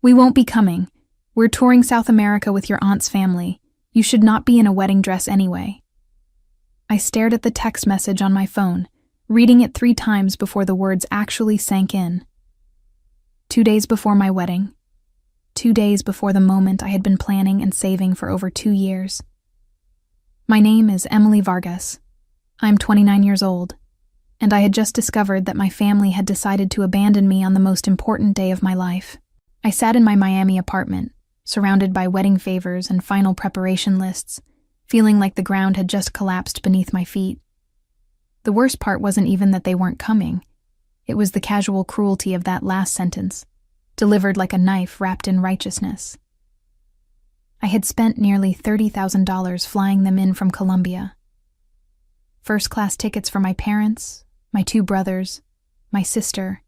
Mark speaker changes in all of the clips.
Speaker 1: "We won't be coming. We're touring South America with your aunt's family. You should not be in a wedding dress anyway." I stared at the text message on my phone, reading it 3 times before the words actually sank in. 2 days before my wedding. 2 days before the moment I had been planning and saving for over 2 years. My name is Emily Vargas. I'm 29 years old, and I had just discovered that my family had decided to abandon me on the most important day of my life. I sat in my Miami apartment, surrounded by wedding favors and final preparation lists, feeling like the ground had just collapsed beneath my feet. The worst part wasn't even that they weren't coming. It was the casual cruelty of that last sentence, delivered like a knife wrapped in righteousness. I had spent nearly $30,000 flying them in from Colombia. First-class tickets for my parents, my 2 brothers, my sister,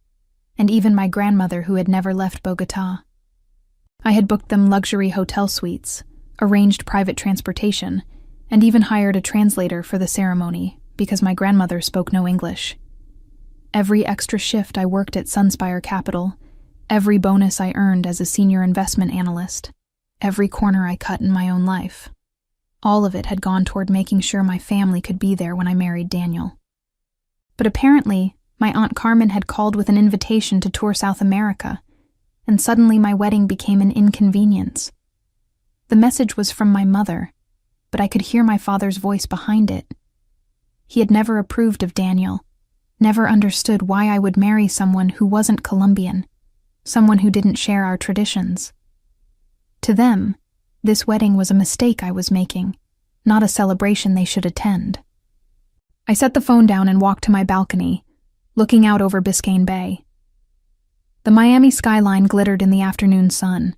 Speaker 1: and even my grandmother who had never left Bogotá. I had booked them luxury hotel suites, arranged private transportation, and even hired a translator for the ceremony because my grandmother spoke no English. Every extra shift I worked at Sunspire Capital, every bonus I earned as a senior investment analyst, every corner I cut in my own life, all of it had gone toward making sure my family could be there when I married Daniel. But apparently, my Aunt Carmen had called with an invitation to tour South America, and suddenly my wedding became an inconvenience. The message was from my mother, but I could hear my father's voice behind it. He had never approved of Daniel, never understood why I would marry someone who wasn't Colombian, someone who didn't share our traditions. To them, this wedding was a mistake I was making, not a celebration they should attend. I set the phone down and walked to my balcony, looking out over Biscayne Bay. The Miami skyline glittered in the afternoon sun,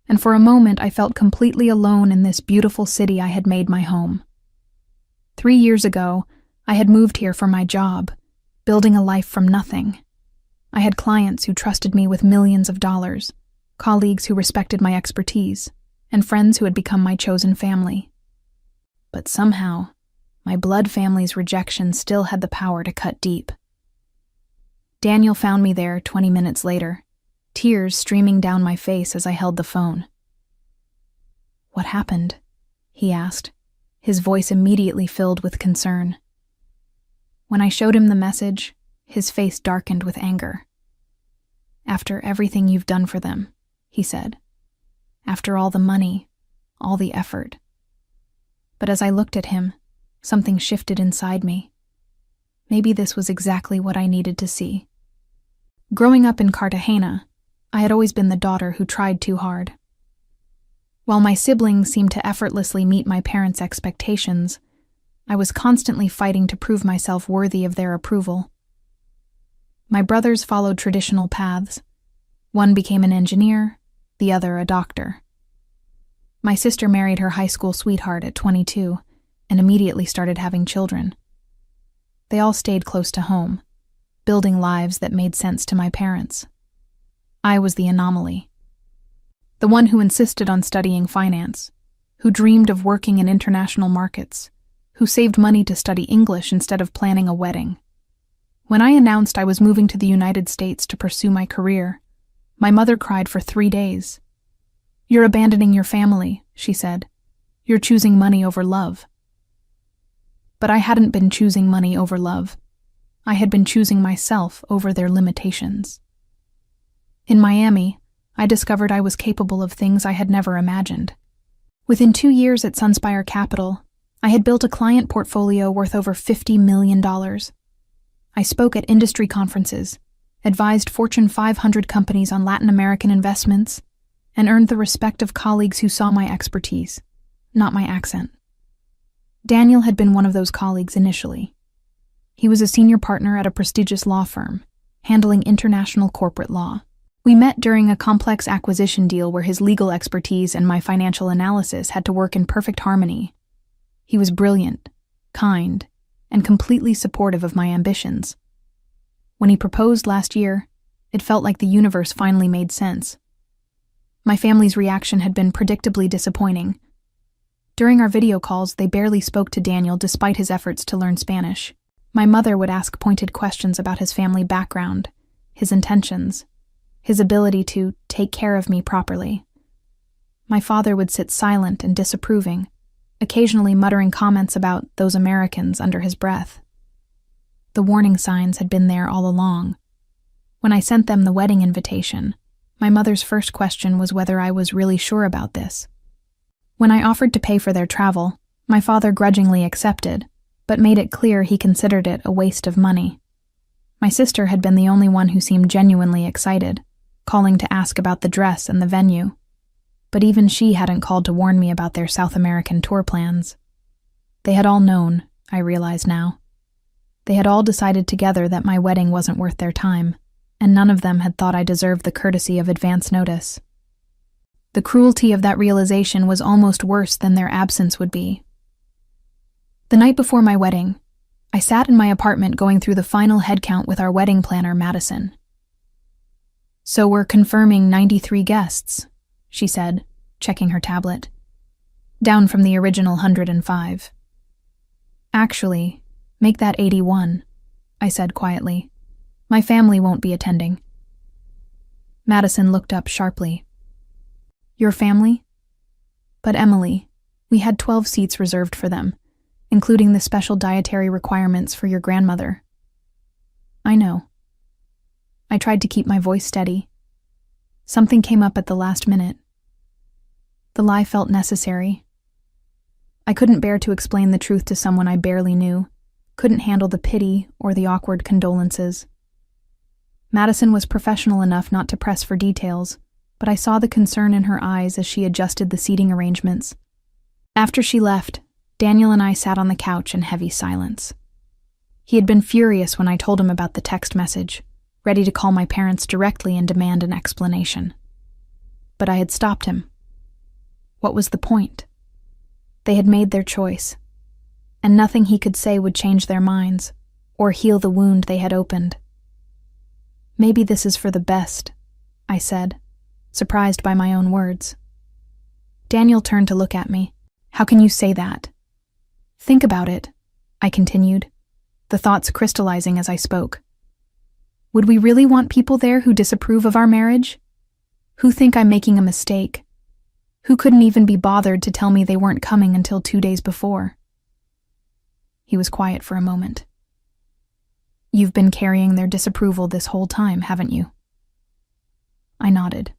Speaker 1: and for a moment I felt completely alone in this beautiful city I had made my home. 3 years ago, I had moved here for my job, building a life from nothing. I had clients who trusted me with millions of dollars, colleagues who respected my expertise, and friends who had become my chosen family. But somehow, my blood family's rejection still had the power to cut deep. Daniel found me there 20 minutes later, tears streaming down my face as I held the phone. "What happened?" he asked, his voice immediately filled with concern. When I showed him the message, his face darkened with anger. "After everything you've done for them," he said. "After all the money, all the effort." But as I looked at him, something shifted inside me. Maybe this was exactly what I needed to see. Growing up in Cartagena, I had always been the daughter who tried too hard. While my siblings seemed to effortlessly meet my parents' expectations, I was constantly fighting to prove myself worthy of their approval. My brothers followed traditional paths. One became an engineer, the other a doctor. My sister married her high school sweetheart at 22 and immediately started having children. They all stayed close to home, building lives that made sense to my parents. I was the anomaly. The one who insisted on studying finance, who dreamed of working in international markets, who saved money to study English instead of planning a wedding. When I announced I was moving to the United States to pursue my career, my mother cried for 3 days. "You're abandoning your family," she said. "You're choosing money over love." But I hadn't been choosing money over love. I had been choosing myself over their limitations. In Miami, I discovered I was capable of things I had never imagined. Within 2 years at Sunspire Capital, I had built a client portfolio worth over $50 million. I spoke at industry conferences, advised Fortune 500 companies on Latin American investments, and earned the respect of colleagues who saw my expertise, not my accent. Daniel had been one of those colleagues initially. He was a senior partner at a prestigious law firm, handling international corporate law. We met during a complex acquisition deal where his legal expertise and my financial analysis had to work in perfect harmony. He was brilliant, kind, and completely supportive of my ambitions. When he proposed last year, it felt like the universe finally made sense. My family's reaction had been predictably disappointing. During our video calls, they barely spoke to Daniel despite his efforts to learn Spanish. My mother would ask pointed questions about his family background, his intentions, his ability to take care of me properly. My father would sit silent and disapproving, occasionally muttering comments about those Americans under his breath. The warning signs had been there all along. When I sent them the wedding invitation, my mother's first question was whether I was really sure about this. When I offered to pay for their travel, my father grudgingly accepted, but made it clear he considered it a waste of money. My sister had been the only one who seemed genuinely excited, calling to ask about the dress and the venue. But even she hadn't called to warn me about their South American tour plans. They had all known, I realize now. They had all decided together that my wedding wasn't worth their time, and none of them had thought I deserved the courtesy of advance notice. The cruelty of that realization was almost worse than their absence would be. The night before my wedding, I sat in my apartment going through the final head count with our wedding planner, Madison. "So we're confirming 93 guests," she said, checking her tablet. "Down from the original 105. "Actually, make that 81, I said quietly. "My family won't be attending." Madison looked up sharply. "Your family?" "But Emily, we had 12 seats reserved for them, including the special dietary requirements for your grandmother." "I know." I tried to keep my voice steady. Something came up at the last minute. The lie felt necessary. I couldn't bear to explain the truth to someone I barely knew, couldn't handle the pity or the awkward condolences. Madison was professional enough not to press for details, but I saw the concern in her eyes as she adjusted the seating arrangements. After she left, Daniel and I sat on the couch in heavy silence. He had been furious when I told him about the text message, ready to call my parents directly and demand an explanation. But I had stopped him. What was the point? They had made their choice, and nothing he could say would change their minds or heal the wound they had opened. "Maybe this is for the best," I said, surprised by my own words. Daniel turned to look at me. "How can you say that?" "Think about it," I continued, the thoughts crystallizing as I spoke. "Would we really want people there who disapprove of our marriage? Who think I'm making a mistake? Who couldn't even be bothered to tell me they weren't coming until 2 days before?" He was quiet for a moment. "You've been carrying their disapproval this whole time, haven't you?" I nodded.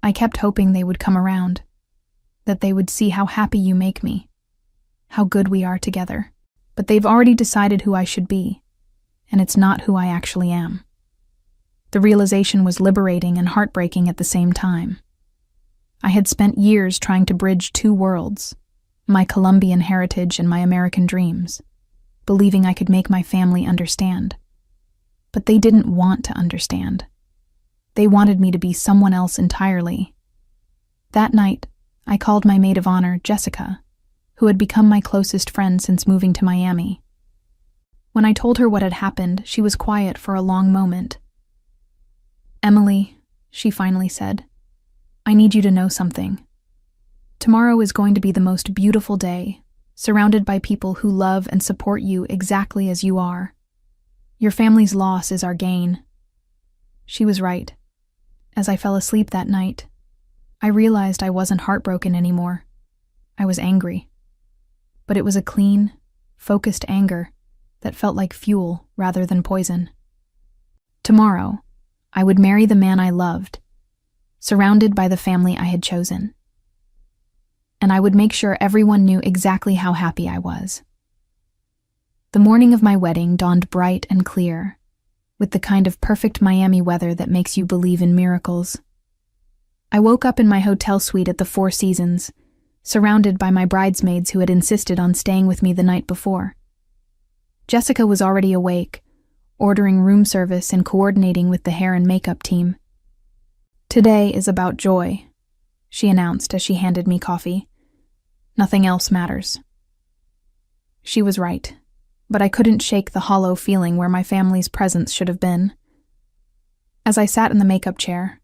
Speaker 1: "I kept hoping they would come around, that they would see how happy you make me, how good we are together. But they've already decided who I should be, and it's not who I actually am." The realization was liberating and heartbreaking at the same time. I had spent years trying to bridge two worlds, my Colombian heritage and my American dreams, believing I could make my family understand. But they didn't want to understand. They wanted me to be someone else entirely. That night, I called my maid of honor, Jessica, who had become my closest friend since moving to Miami. When I told her what had happened, she was quiet for a long moment. "Emily," she finally said, "I need you to know something. Tomorrow is going to be the most beautiful day, surrounded by people who love and support you exactly as you are. Your family's loss is our gain." She was right. As I fell asleep that night, I realized I wasn't heartbroken anymore. I was angry. But it was a clean, focused anger that felt like fuel rather than poison. Tomorrow, I would marry the man I loved, surrounded by the family I had chosen. And I would make sure everyone knew exactly how happy I was. The morning of my wedding dawned bright and clear, with the kind of perfect Miami weather that makes you believe in miracles. I woke up in my hotel suite at the Four Seasons, surrounded by my bridesmaids who had insisted on staying with me the night before. Jessica was already awake, ordering room service and coordinating with the hair and makeup team. "Today is about joy," she announced as she handed me coffee. "Nothing else matters." She was right, but I couldn't shake the hollow feeling where my family's presence should have been. As I sat in the makeup chair,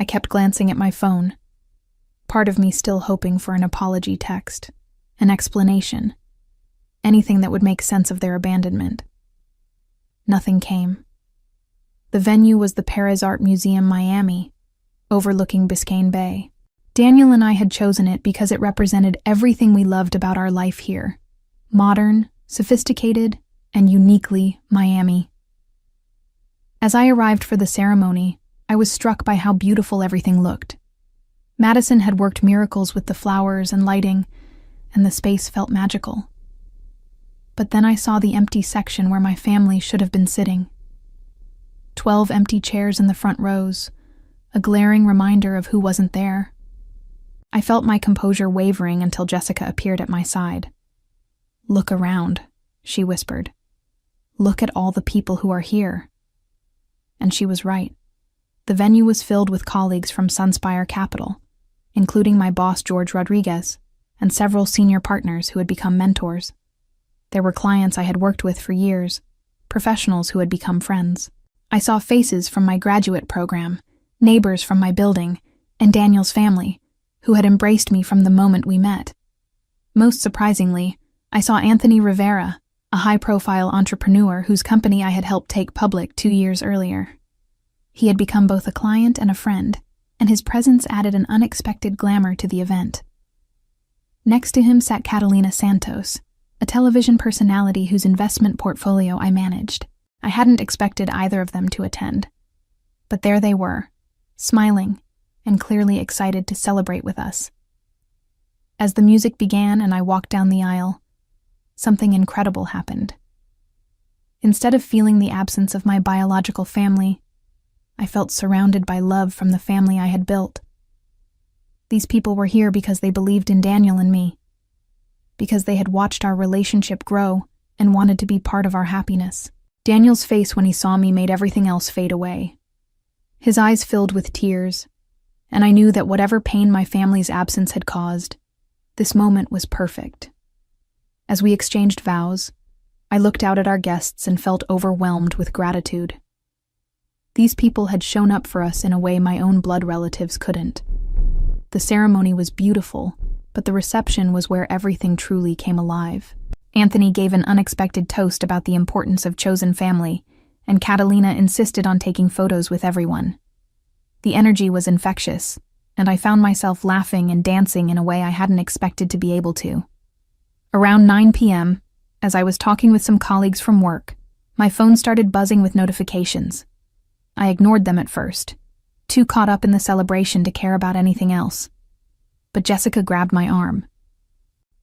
Speaker 1: I kept glancing at my phone, part of me still hoping for an apology text, an explanation, anything that would make sense of their abandonment. Nothing came. The venue was the Perez Art Museum, Miami, overlooking Biscayne Bay. Daniel and I had chosen it because it represented everything we loved about our life here: modern, sophisticated, and uniquely Miami. As I arrived for the ceremony, I was struck by how beautiful everything looked. Madison had worked miracles with the flowers and lighting, and the space felt magical. But then I saw the empty section where my family should have been sitting. 12 empty chairs in the front rows, a glaring reminder of who wasn't there. I felt my composure wavering until Jessica appeared at my side. "Look around," she whispered. "Look at all the people who are here." And she was right. The venue was filled with colleagues from Sunspire Capital, including my boss George Rodriguez, and several senior partners who had become mentors. There were clients I had worked with for years, professionals who had become friends. I saw faces from my graduate program, neighbors from my building, and Daniel's family, who had embraced me from the moment we met. Most surprisingly, I saw Anthony Rivera, a high-profile entrepreneur whose company I had helped take public 2 years earlier. He had become both a client and a friend, and his presence added an unexpected glamour to the event. Next to him sat Catalina Santos, a television personality whose investment portfolio I managed. I hadn't expected either of them to attend. But there they were, smiling and clearly excited to celebrate with us. As the music began and I walked down the aisle, something incredible happened. Instead of feeling the absence of my biological family, I felt surrounded by love from the family I had built. These people were here because they believed in Daniel and me, because they had watched our relationship grow and wanted to be part of our happiness. Daniel's face when he saw me made everything else fade away. His eyes filled with tears, and I knew that whatever pain my family's absence had caused, this moment was perfect. As we exchanged vows, I looked out at our guests and felt overwhelmed with gratitude. These people had shown up for us in a way my own blood relatives couldn't. The ceremony was beautiful, but the reception was where everything truly came alive. Anthony gave an unexpected toast about the importance of chosen family, and Catalina insisted on taking photos with everyone. The energy was infectious, and I found myself laughing and dancing in a way I hadn't expected to be able to. Around 9 p.m., as I was talking with some colleagues from work, my phone started buzzing with notifications. I ignored them at first, too caught up in the celebration to care about anything else. But Jessica grabbed my arm.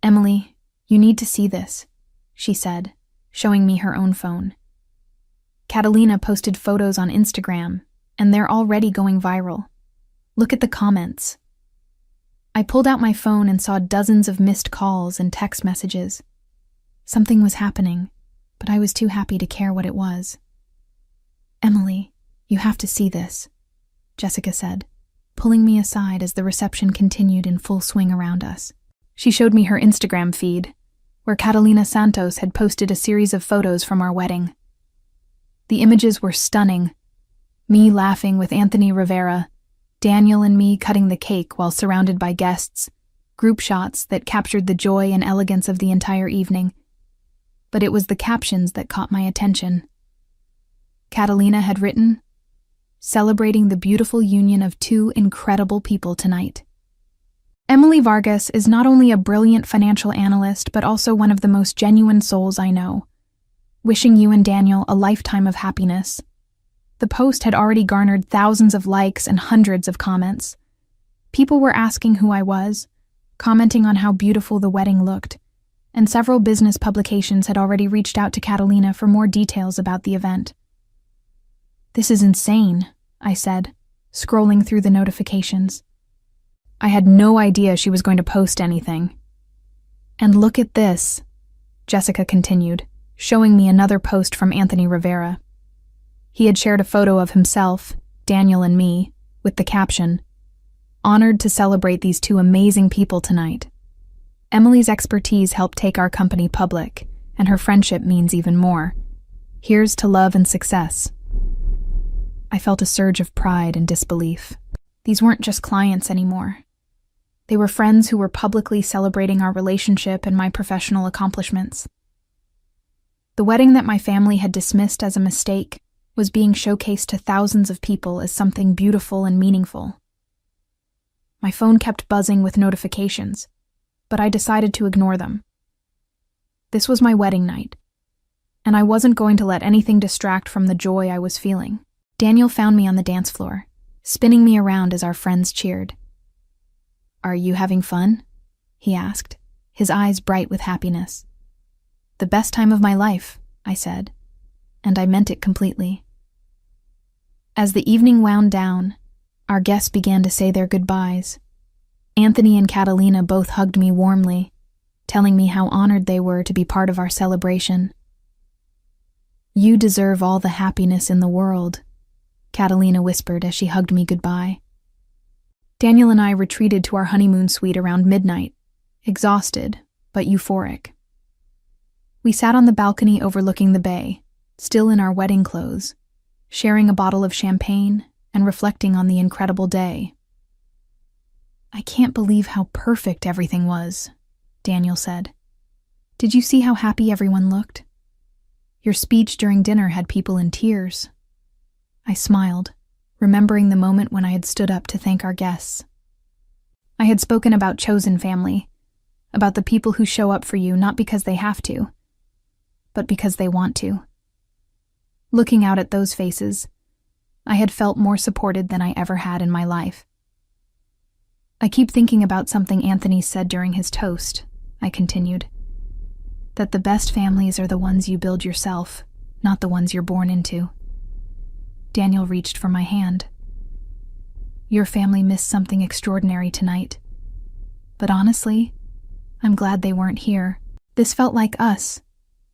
Speaker 1: "Emily, you need to see this," she said, showing me her own phone. Catalina posted photos on Instagram, and they're already going viral. Look at the comments. I pulled out my phone and saw dozens of missed calls and text messages. Something was happening, but I was too happy to care what it was. "Emily, you have to see this," Jessica said, pulling me aside as the reception continued in full swing around us. She showed me her Instagram feed, where Catalina Santos had posted a series of photos from our wedding. The images were stunning. Me laughing with Anthony Rivera, Daniel and me cutting the cake while surrounded by guests, group shots that captured the joy and elegance of the entire evening. But it was the captions that caught my attention. Catalina had written, "Celebrating the beautiful union of two incredible people tonight." Emily Vargas is not only a brilliant financial analyst, but also one of the most genuine souls I know. Wishing you and Daniel a lifetime of happiness. The post had already garnered thousands of likes and hundreds of comments. People were asking who I was, commenting on how beautiful the wedding looked, and several business publications had already reached out to Catalina for more details about the event. "This is insane," I said, scrolling through the notifications. I had no idea she was going to post anything. "And look at this," Jessica continued, showing me another post from Anthony Rivera. He had shared a photo of himself, Daniel and me, with the caption, "Honored to celebrate these two amazing people tonight. Emily's expertise helped take our company public, and her friendship means even more. Here's to love and success." I felt a surge of pride and disbelief. These weren't just clients anymore. They were friends who were publicly celebrating our relationship and my professional accomplishments. The wedding that my family had dismissed as a mistake was being showcased to thousands of people as something beautiful and meaningful. My phone kept buzzing with notifications, but I decided to ignore them. This was my wedding night, and I wasn't going to let anything distract from the joy I was feeling. Daniel found me on the dance floor, spinning me around as our friends cheered. "Are you having fun?" he asked, his eyes bright with happiness. "The best time of my life," I said, and I meant it completely. As the evening wound down, our guests began to say their goodbyes. Anthony and Catalina both hugged me warmly, telling me how honored they were to be part of our celebration. "You deserve all the happiness in the world," Catalina whispered as she hugged me goodbye. Daniel and I retreated to our honeymoon suite around midnight, exhausted but euphoric. We sat on the balcony overlooking the bay, still in our wedding clothes, sharing a bottle of champagne and reflecting on the incredible day. "I can't believe how perfect everything was," Daniel said. "Did you see how happy everyone looked? Your speech during dinner had people in tears." I smiled, remembering the moment when I had stood up to thank our guests. I had spoken about chosen family, about the people who show up for you not because they have to, but because they want to. Looking out at those faces, I had felt more supported than I ever had in my life. "I keep thinking about something Anthony said during his toast," I continued, "that the best families are the ones you build yourself, not the ones you're born into." Daniel reached for my hand. "Your family missed something extraordinary tonight. But honestly, I'm glad they weren't here. This felt like us,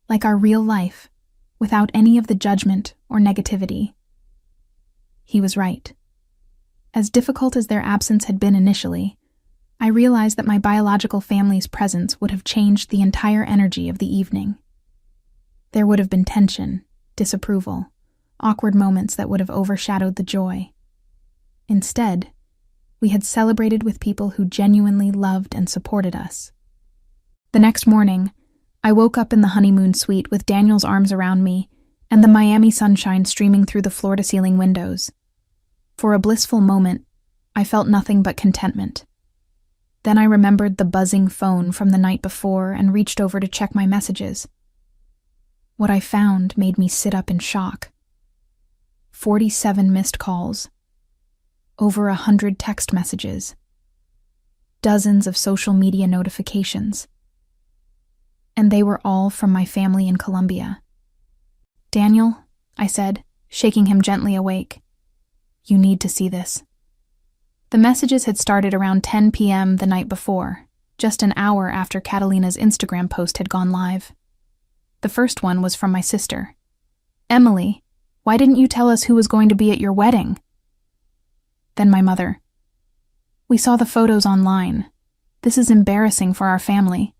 Speaker 1: like our real life, without any of the judgment or negativity." He was right. As difficult as their absence had been initially, I realized that my biological family's presence would have changed the entire energy of the evening. There would have been tension, disapproval, awkward moments that would have overshadowed the joy. Instead, we had celebrated with people who genuinely loved and supported us. The next morning, I woke up in the honeymoon suite with Daniel's arms around me and the Miami sunshine streaming through the floor-to-ceiling windows. For a blissful moment, I felt nothing but contentment. Then I remembered the buzzing phone from the night before and reached over to check my messages. What I found made me sit up in shock. 47 missed calls, over 100 text messages, dozens of social media notifications, and they were all from my family in Colombia. "Daniel," I said, shaking him gently awake, "you need to see this." The messages had started around 10 p.m. the night before, just an hour after Catalina's Instagram post had gone live. The first one was from my sister. "Emily, why didn't you tell us who was going to be at your wedding?" Then my mother. "We saw the photos online. This is embarrassing for our family.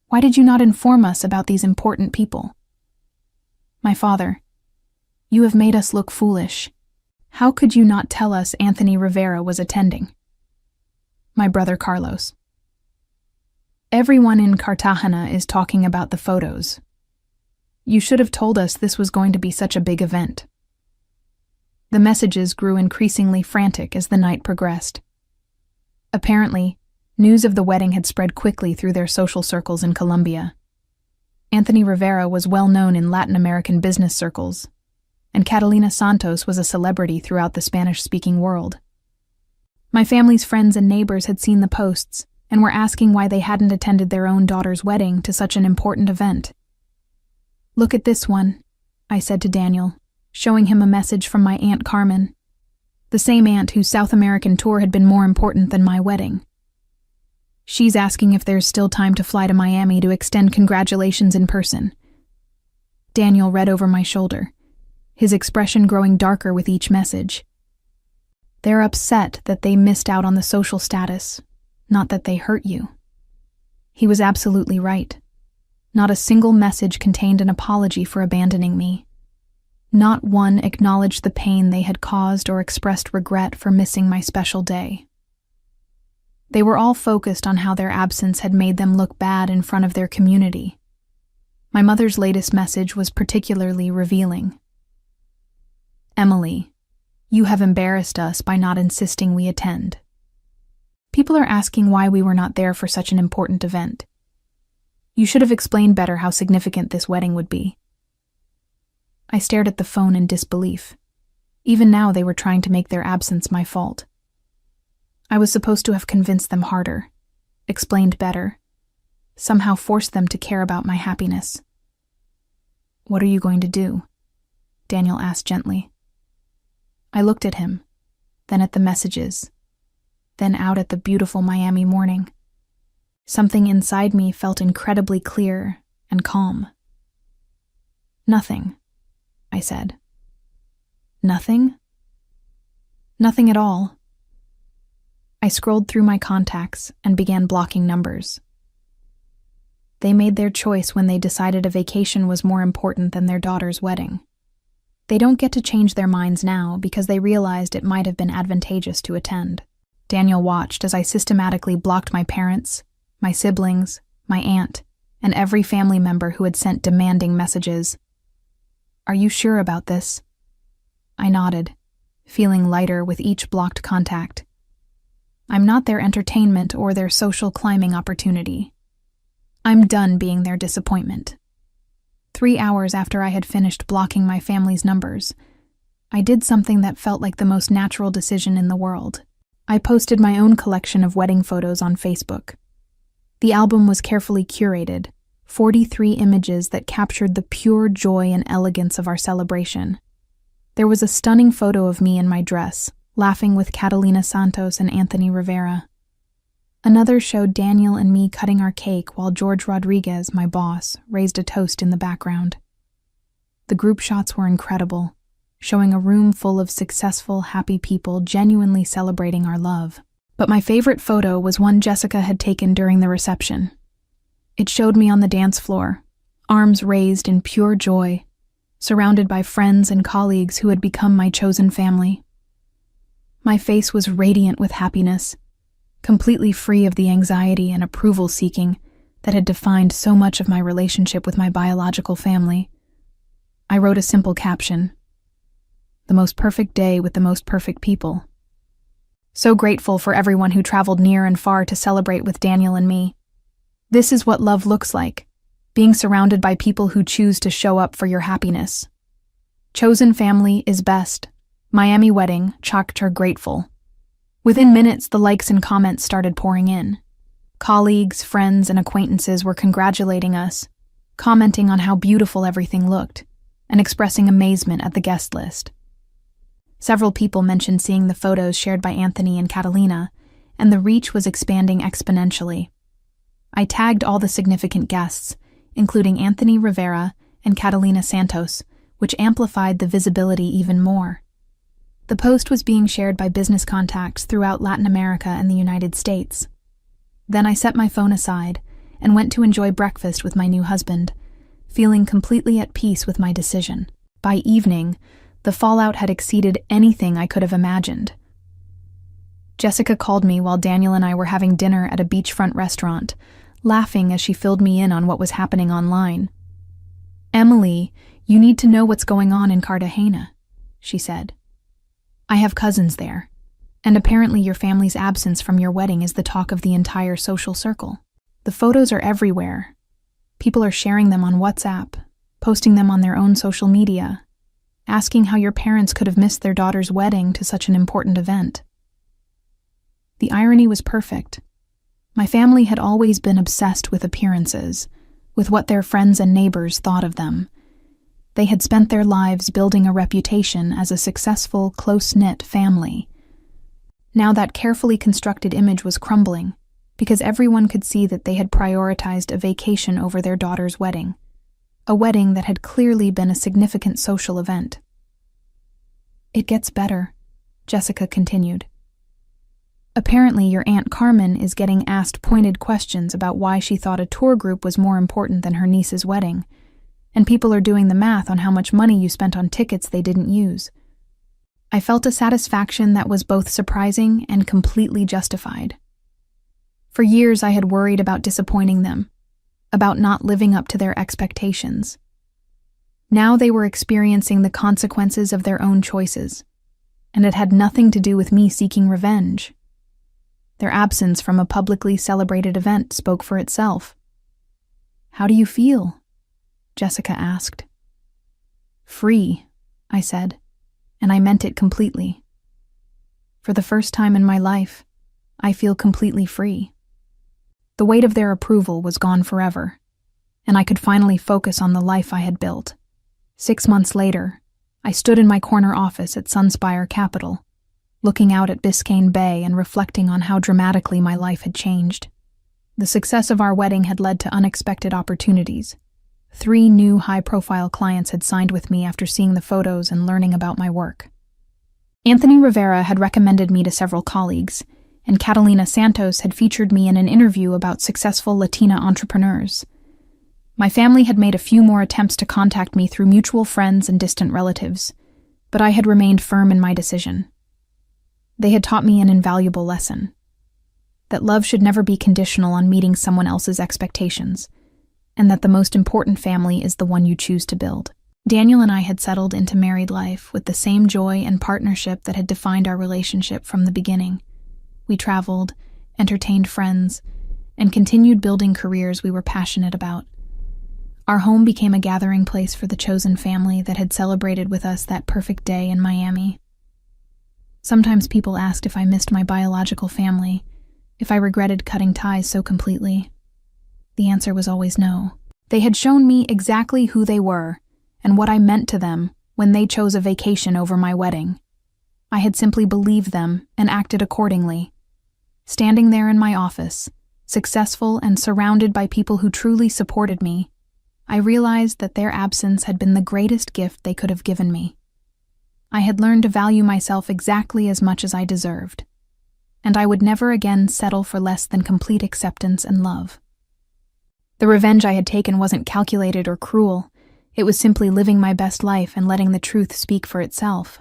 Speaker 1: Why did you not inform us about these important people?" My father. "You have made us look foolish. How could you not tell us Anthony Rivera was attending?" My brother Carlos. "Everyone in Cartagena is talking about the photos. You should have told us this was going to be such a big event." The messages grew increasingly frantic as the night progressed. Apparently, news of the wedding had spread quickly through their social circles in Colombia. Anthony Rivera was well known in Latin American business circles, and Catalina Santos was a celebrity throughout the Spanish-speaking world. My family's friends and neighbors had seen the posts and were asking why they hadn't attended their own daughter's wedding to such an important event. "Look at this one," I said to Daniel, showing him a message from my Aunt Carmen, the same aunt whose South American tour had been more important than my wedding. "She's asking if there's still time to fly to Miami to extend congratulations in person." Daniel read over my shoulder, his expression growing darker with each message. "They're upset that they missed out on the social status, not that they hurt you." He was absolutely right. Not a single message contained an apology for abandoning me. Not one acknowledged the pain they had caused or expressed regret for missing my special day. They were all focused on how their absence had made them look bad in front of their community. My mother's latest message was particularly revealing. Emily, you have embarrassed us by not insisting we attend. People are asking why we were not there for such an important event. You should have explained better how significant this wedding would be. I stared at the phone in disbelief. Even now they were trying to make their absence my fault. I was supposed to have convinced them harder, explained better, somehow forced them to care about my happiness. What are you going to do? Daniel asked gently. I looked at him, then at the messages, then out at the beautiful Miami morning. Something inside me felt incredibly clear and calm. Nothing, I said. Nothing? Nothing at all. I scrolled through my contacts and began blocking numbers. They made their choice when they decided a vacation was more important than their daughter's wedding. They don't get to change their minds now because they realized it might have been advantageous to attend. Daniel watched as I systematically blocked my parents, my siblings, my aunt, and every family member who had sent demanding messages. Are you sure about this? I nodded, feeling lighter with each blocked contact. I'm not their entertainment or their social climbing opportunity. I'm done being their disappointment. 3 hours after I had finished blocking my family's numbers, I did something that felt like the most natural decision in the world. I posted my own collection of wedding photos on Facebook. The album was carefully curated, 43 images that captured the pure joy and elegance of our celebration. There was a stunning photo of me in my dress, laughing with Catalina Santos and Anthony Rivera. Another showed Daniel and me cutting our cake while George Rodriguez, my boss, raised a toast in the background. The group shots were incredible, showing a room full of successful, happy people genuinely celebrating our love. But my favorite photo was one Jessica had taken during the reception. It showed me on the dance floor, arms raised in pure joy, surrounded by friends and colleagues who had become my chosen family. My face was radiant with happiness, completely free of the anxiety and approval-seeking that had defined so much of my relationship with my biological family. I wrote a simple caption: "The most perfect day with the most perfect people." So grateful for everyone who traveled near and far to celebrate with Daniel and me. This is what love looks like, being surrounded by people who choose to show up for your happiness. Chosen family is best. Miami wedding, Choctaw grateful. Within minutes, the likes and comments started pouring in. Colleagues, friends, and acquaintances were congratulating us, commenting on how beautiful everything looked, and expressing amazement at the guest list. Several people mentioned seeing the photos shared by Anthony and Catalina, and the reach was expanding exponentially. I tagged all the significant guests, including Anthony Rivera and Catalina Santos, which amplified the visibility even more. The post was being shared by business contacts throughout Latin America and the United States. Then I set my phone aside and went to enjoy breakfast with my new husband, feeling completely at peace with my decision. By evening, the fallout had exceeded anything I could have imagined. Jessica called me while Daniel and I were having dinner at a beachfront restaurant, laughing as she filled me in on what was happening online. "Emily, you need to know what's going on in Cartagena," she said. "I have cousins there, and apparently your family's absence from your wedding is the talk of the entire social circle. The photos are everywhere. People are sharing them on WhatsApp, posting them on their own social media, asking how your parents could have missed their daughter's wedding to such an important event." The irony was perfect. My family had always been obsessed with appearances, with what their friends and neighbors thought of them. They had spent their lives building a reputation as a successful, close-knit family. Now that carefully constructed image was crumbling, because everyone could see that they had prioritized a vacation over their daughter's wedding, a wedding that had clearly been a significant social event. "It gets better," Jessica continued. "Apparently your Aunt Carmen is getting asked pointed questions about why she thought a tour group was more important than her niece's wedding, and people are doing the math on how much money you spent on tickets they didn't use." I felt a satisfaction that was both surprising and completely justified. For years I had worried about disappointing them, about not living up to their expectations. Now they were experiencing the consequences of their own choices, and it had nothing to do with me seeking revenge. Their absence from a publicly celebrated event spoke for itself. "How do you feel?" Jessica asked. "Free," I said, and I meant it completely. For the first time in my life, I feel completely free. The weight of their approval was gone forever, and I could finally focus on the life I had built. 6 months later, I stood in my corner office at Sunspire Capital, looking out at Biscayne Bay and reflecting on how dramatically my life had changed. The success of our wedding had led to unexpected opportunities. 3 new high-profile clients had signed with me after seeing the photos and learning about my work. Anthony Rivera had recommended me to several colleagues, and Catalina Santos had featured me in an interview about successful Latina entrepreneurs. My family had made a few more attempts to contact me through mutual friends and distant relatives, but I had remained firm in my decision. They had taught me an invaluable lesson: that love should never be conditional on meeting someone else's expectations, and that the most important family is the one you choose to build. Daniel and I had settled into married life with the same joy and partnership that had defined our relationship from the beginning. We traveled, entertained friends, and continued building careers we were passionate about. Our home became a gathering place for the chosen family that had celebrated with us that perfect day in Miami. Sometimes people asked if I missed my biological family, if I regretted cutting ties so completely. The answer was always no. They had shown me exactly who they were and what I meant to them when they chose a vacation over my wedding. I had simply believed them and acted accordingly. Standing there in my office, successful and surrounded by people who truly supported me, I realized that their absence had been the greatest gift they could have given me. I had learned to value myself exactly as much as I deserved, and I would never again settle for less than complete acceptance and love. The revenge I had taken wasn't calculated or cruel. It was simply living my best life and letting the truth speak for itself.